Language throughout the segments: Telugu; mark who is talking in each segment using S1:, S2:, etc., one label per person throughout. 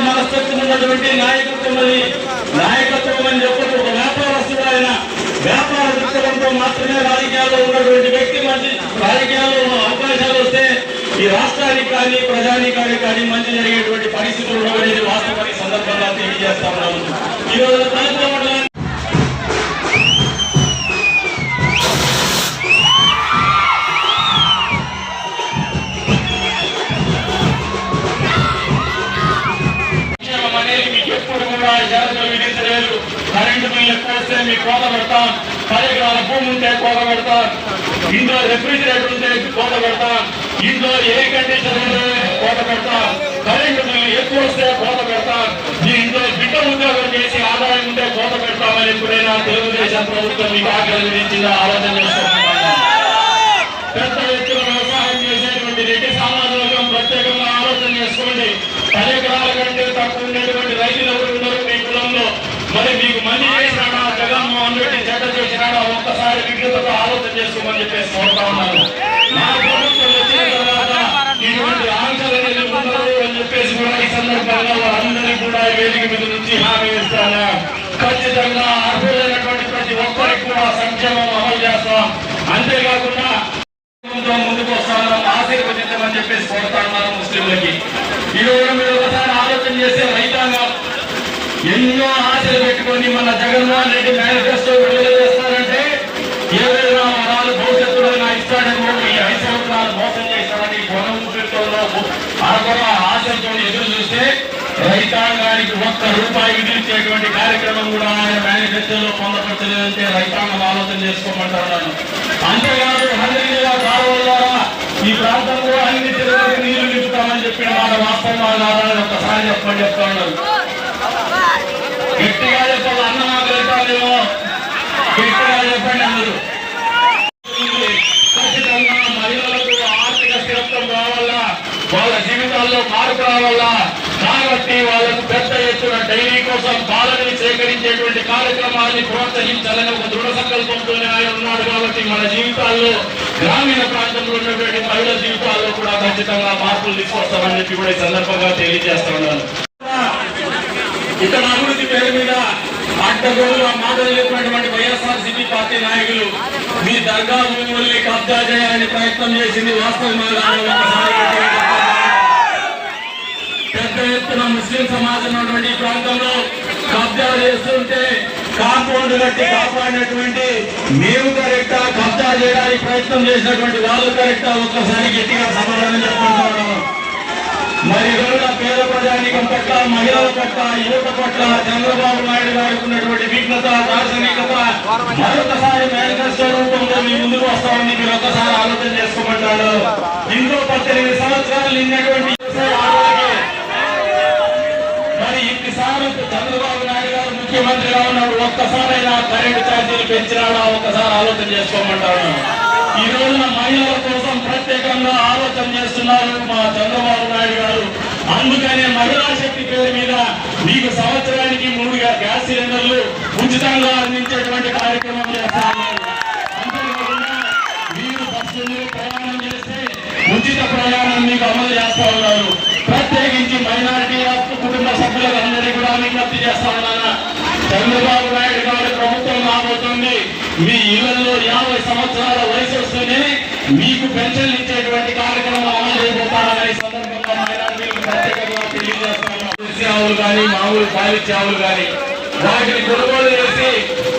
S1: మనస్తత్వం ఉన్నటువంటి నాయకత్వం అని చెప్పి ఒక వ్యాపారస్తుడు ఆయన వ్యాపార దృక్పథంతో మాత్రమే రాజకీయాల్లో ఉన్నటువంటి వ్యక్తి మంచి రాజకీయాల్లో అవకాశాలు వస్తే ఈ రాష్ట్రానికి కానీ ప్రజానీకానికి కానీ మంచి జరిగేటువంటి పరిస్థితులు ఉన్నవనేది వాస్తవాన్ని సందర్భంగా తెలియజేస్తా ఉన్నాను. ఈ రోజు విధించలేదు. కరెంటు బిల్లు ఎక్కువ వస్తే మీకు కోత పెడతాం, 10 ఎకరాల భూమి ఉంటే కోత పెడతాం, ఇంట్లో రెఫ్రిజిరేటర్ ఉంటే కోత పెడతాం, ఇంట్లో ఎయిర్ కండిషనర్ కోత పెడతాం, కరెంటు బిల్లు ఎక్కువ వస్తే కోత పెడతాం, మీ ఇంట్లో బిడ్డ ఉద్యోగం చేసి ఆదాయం ఉంటే కోత పెడతామని ఎప్పుడైనా తెలుగుదేశం ప్రభుత్వం మీకు ఆగ్రహించిందా ఆలోచన చేసుకుంటున్నాను. పెద్ద ఎత్తున వ్యవసాయం చేసేటువంటి రెడ్డి సమాజం ప్రత్యేకంగా ఆలోచన చేసుకోండి. 10 ఎకరాల కంటే తక్కువ ఉండేటువంటి రైతులు ఎవరు ఉన్నారు మీ కులంలో? మరి మీకు మంది చేసినాడా, జగన్మోహన్ రెడ్డి చెడ్డ చేసినాడా? ఒక్కసారి విజ్ఞతతో ఆలోచన చేసుకోమని చెప్పేసి కోరుతా ఉన్నాను. మా ప్రభుత్వం వచ్చిన తర్వాత ఇటువంటి ఆంక్షలు అని చెప్పేసి కూడా ఈ సందర్భంగా వారందరికీ కూడా వేదిక మీద నుంచి హామీ ఇస్తాను. ఖచ్చితంగా అర్హులైనటువంటి ప్రతి ఒక్కరికి కూడా సంక్షేమం అమలు చేస్తాం. అంతేకాకుండా ముందుకు వస్తాను, ఆశీర్వదించమని చెప్పేసి కోరుతా ఉన్నాను ముస్లింలకి. ఈరోజు మీరు ఒకసారి ఆలోచన చేసే రైతాంగం ఎన్నో ఆశలు పెట్టుకొని మన జగన్మోహన్ రెడ్డి మేనిఫెస్టో విడుదల చేస్తారంటే ఏదైనా వరాలు భవిష్యత్తులో ఇస్తాడేమో, ఈ 5 సంవత్సరాలు మోసం చేస్తాడని ఆశలతో ఎదురు చూస్తే రైతాంగానికి ₹1 విధించేటువంటి కార్యక్రమం కూడా ఆయన మేనిఫెస్టోలో పొందపరచలేదంటే రైతాంగం ఆలోచన చేసుకోమంటున్నాను. అంతేకాదు హండ్రీగా కాలువల ద్వారా ఈ ప్రాంతంలో అన్ని జిల్లాలకు నీళ్లు నింపుతామని చెప్పిన మాట వాస్తవం కాదని ఒక్కసారి చెప్తా ఉన్నారు. గట్టిగా చెప్పాలి, అన్నం ఆకలిస్తామేమో గట్టిగా చెప్పండి అందరూ. ఖచ్చితంగా మహిళలకు ఆర్థిక స్థిరత్వం రావాలా, వాళ్ళ జీవితాల్లో మార్పు రావాలా, కాబట్టి వాళ్ళకు పెద్ద ఎత్తున డైరీ కోసం పాలని సేకరించేటువంటి కార్యక్రమాన్ని ప్రోత్సహించాలని ఒక దృఢ సంకల్పంతోనే ఆయన ఉన్నాడు. కాబట్టి మన జీవితాల్లో గ్రామీణ ప్రాంతంలో ఉన్నటువంటి మహిళల జీవితాల్లో కూడా ఖచ్చితంగా మార్పులు తీసుకొస్తామని చెప్పి కూడా ఈ సందర్భంగా తెలియజేస్తా ఉన్నాను. ఇక్కడ అభివృద్ధి పేరు మీద అడ్డగోలుగా మాటలు చెప్పినటువంటి వైఎస్ఆర్సీపీ పార్టీ నాయకులు మీ దర్గా భూముల్ని కబ్జా చేయాలని ప్రయత్నం చేసింది వాస్తవమైన పెద్ద ఎత్తున ముస్లిం సమాజం ఉన్నటువంటి ప్రాంతంలో కబ్జా చేస్తుంటే కాంపౌండ్ కట్టి కాపాడినటువంటి మేము కరెక్టా, కబ్జా చేయడానికి ప్రయత్నం చేసినటువంటి వాళ్ళు కరెక్టా? ఒక్కసారి గట్టిగా సమాధానం చెప్పుకుంటున్నాను. మరి రోజుల పేద ప్రజానీకం పట్ల, మహిళల పట్ల, యువత పట్ల చంద్రబాబు నాయుడు గారికి ఉన్నటువంటి విఘ్నత, దార్శనికత మరొకసారి మేనిఫెస్టో రూపంలో మీ ముందుకు వస్తామని మీరు ఒక్కసారి ఆలోచన చేసుకోమంటాడు. ఇంకో 18 సంవత్సరాలు నిన్నటువంటి మరి ఇన్నిసార్లు చంద్రబాబు నాయుడు గారు ముఖ్యమంత్రిగా ఉన్నప్పుడు ఒక్కసారైనా కరెంటు ఛార్జీలు పెంచినాడా? ఒక్కసారి ఆలోచన చేసుకోమంటాడు. ఈ రోజున మహిళల కోసం ప్రత్యేకంగా ఆలోచన చేస్తున్నారు మా చంద్రబాబు నాయుడు గారు. అందుకనే మహిళా శక్తి పేరు మీద మీకు సంవత్సరానికి 3 గ్యాస్ సిలిండర్లు ఉచితంగా అందించేటువంటి కార్యక్రమం చేస్తారు. అంతేకాకుండా మీరు బస్సు ప్రయాణం చేస్తే ఉచిత ప్రయాణం మీకు అమలు చేస్తా ఉన్నారు. ప్రత్యేకించి మైనారిటీ కుటుంబ సభ్యులకు అందరికీ కూడా విజ్ఞప్తి చేస్తా ఉన్నాను. చంద్రబాబు నాయుడు గారి ప్రభుత్వం రాబోతుంది. మీ ఇళ్లలో 50 సంవత్సరాల వయసు వస్తేనే మీకు పెన్షన్ ఇచ్చేటువంటి కార్యక్రమం అమలు చేయబోతారని సందర్భంగా మైనారిటీలకు ప్రత్యేకంగా తెలియజేస్తున్నాను. ఆవులు కానీ మామూలు పాలిచ్చే ఆవులు కానీ వాటిని కొనుగోలు చేసి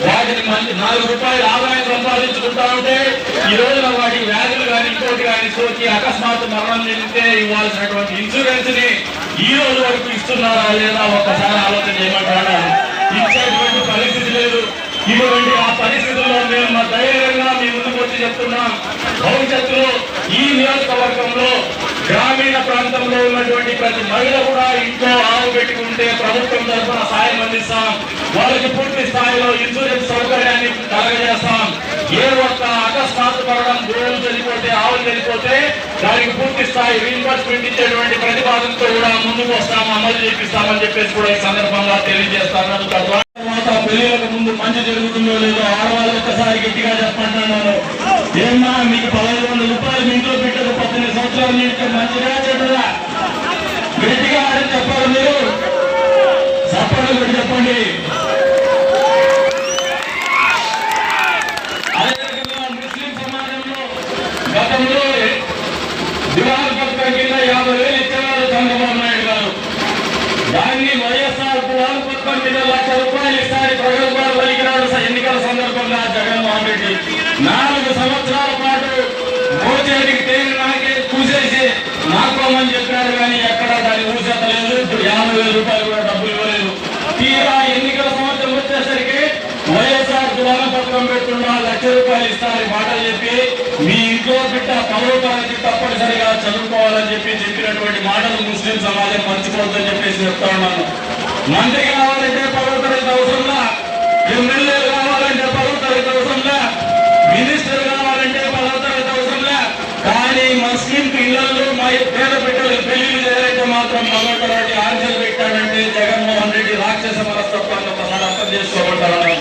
S1: వాటిని ₹4 ఆదాయం సంపాదించుకుంటా ఉంటే ఈ రోజున వాటికి వ్యాధులు కానీ ఇంకోటి కానీ సోకి అకస్మాత్తు మరణం చెందితే ఇవ్వాల్సినటువంటి ఇన్సూరెన్స్ ని ఈ రోజు వరకు ఇస్తున్నారా లేదా ఒక్కసారి ఆలోచన చేయమంటారా? ఇచ్చేటువంటి పరిస్థితి లేదు. ఇటువంటి ఆ పరిస్థితుల్లో మేము మా ధైర్యంగా మీ ముందుకు వచ్చి చెప్తున్నాం. భవిష్యత్తులో ఈ నియోజకవర్గంలో గ్రామీణ ప్రాంతంలో ఉన్నటువంటి ప్రతి మహిళ కూడా ఇంట్లో ఆవు పెట్టుకుంటే ప్రభుత్వం తరఫున సాయం అందిస్తాం. వాళ్ళకి పూర్తి స్థాయిలో ఇన్సూరెన్స్ సౌకర్యాన్ని కలగజేస్తాం. ఏ ఒక్క అకస్మాత్తు పడడం, గోవులు చనిపోతే, ఆవులు చనిపోతే దానికి పూర్తి స్థాయి రీఇంబర్స్మెంట్ ఇచ్చేటువంటి ప్రతిపాదనతో కూడా ముందుకు వస్తాము, అమలు చేపిస్తామని చెప్పేసి కూడా ఈ సందర్భంగా తెలియజేస్తాను. తర్వాత పెళ్లిలకు ముందు మంచి జరుగుతుందో లేదో ఆడవాళ్ళు ఒక్కసారి గట్టిగా చెప్పంటున్నాను. ఏమన్నా మీకు ₹1500 మీ ఇంట్లో పెట్టదు 18 సంవత్సరాలు నీటికి మంచిగా చెడుగా చేసుకోండి. అదేవిధంగా ముస్లిం సమాజంలో గతంలో దివాళి పథకం కింద 50,000 ఇచ్చేవారు చంద్రబాబు నాయుడు గారు. దాన్ని వైఎస్ఆర్ దివాళి పథకం కింద ₹1,00,000 ఇస్తారని ప్రగల్భాలు పలికినాడు ఎన్నికల సందర్భంగా జగన్మోహన్ రెడ్డి. 4 సంవత్సరాల పాటు మోచేతికి తేలి నాకే పూసేసి నాకోమని చెప్పాడు, కానీ ఎక్కడ దాన్ని ఊసేతలేదు. ఇప్పుడు ₹50,000 కూడా డబ్బులు ఇవ్వలేదు. తీరా ఎన్నికల సంవత్సరం వచ్చేసరికి వైఎస్ఆర్ దివాళి పథకం పెట్టున్నా ₹1,00,000 ఇస్తారని మాటలు చెప్పి మీ ఇంట్లో బిడ్డ 10వ తరగతి తప్పనిసరిగా చదువుకోవాలని చెప్పినటువంటి మాటలు ముస్లిం సమాజం మర్చిపోవద్దని చెప్పేసి చెప్తా ఉన్నాను. మంత్రి కావాలంటే 10వ తరగతి అవసరంలా, ఎమ్మెల్యేలు కావాలంటే 10వ తరగతి అవసరంలా, మినిస్టర్ కావాలంటే 10వ తరగతి అవసరంలా. కానీ ముస్లిం ఇళ్లలో మా పేద బిడ్డలకు పెళ్లిళ్ళు చేయాలంటే మాత్రం మగొకటి ఆంక్షలు పెట్టాడంటే జగన్మోహన్ రెడ్డి రాక్షస మనస్తత్వాన్ని ఒకసారి అర్థం చేసుకోమంటారు.